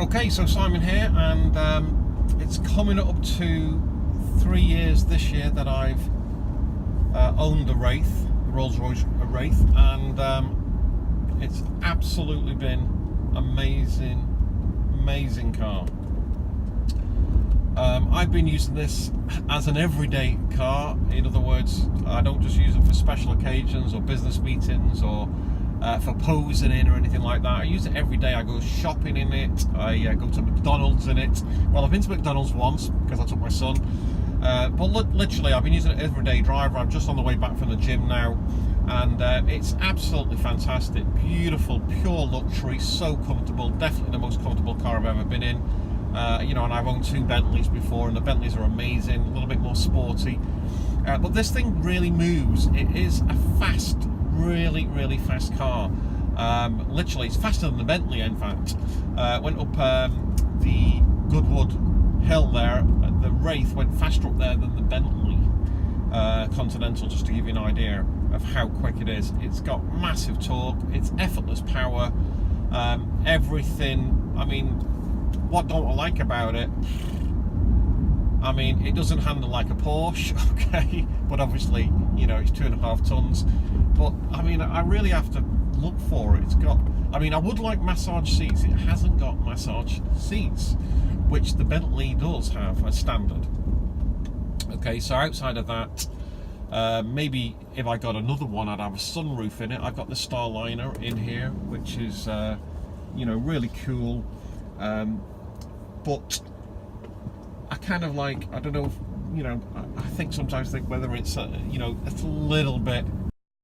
Okay, so Simon here, and it's coming up to 3 years this year that I've owned a Wraith, the Rolls-Royce Wraith, and it's absolutely been amazing car. I've been using this as an everyday car. In other words, I don't just use it for special occasions or business meetings or for posing in or anything like that. I use it every day. I go shopping in it. I go to McDonald's in it. Well, I've been to McDonald's once because I took my son. But literally, I've been using it everyday driver. I'm just on the way back from the gym now, and it's absolutely fantastic. Beautiful, pure luxury, so comfortable. Definitely the most comfortable car I've ever been in. You know, and I've owned 2 Bentleys before, and the Bentleys are amazing, a little bit more sporty. But this thing really moves. It is a fast, really fast car. Literally, it's faster than the Bentley, in fact. Went up the Goodwood Hill there. The Wraith went faster up there than the Bentley Continental, just to give you an idea of how quick it is. It's got massive torque, it's effortless power, everything. I mean, what don't I like about it? I mean, it doesn't handle like a Porsche, okay, but obviously, you know, it's 2.5 tons. But I mean, I really have to look for it. It's got, I mean, I would like massage seats. It hasn't got massage seats, which the Bentley does have as standard. Okay, so outside of that, maybe if I got another one, I'd have a sunroof in it. I've got the Starliner in here, which is, you know, really cool. But I kind of like, I don't know, you know, I think sometimes whether it's, you know, it's a little bit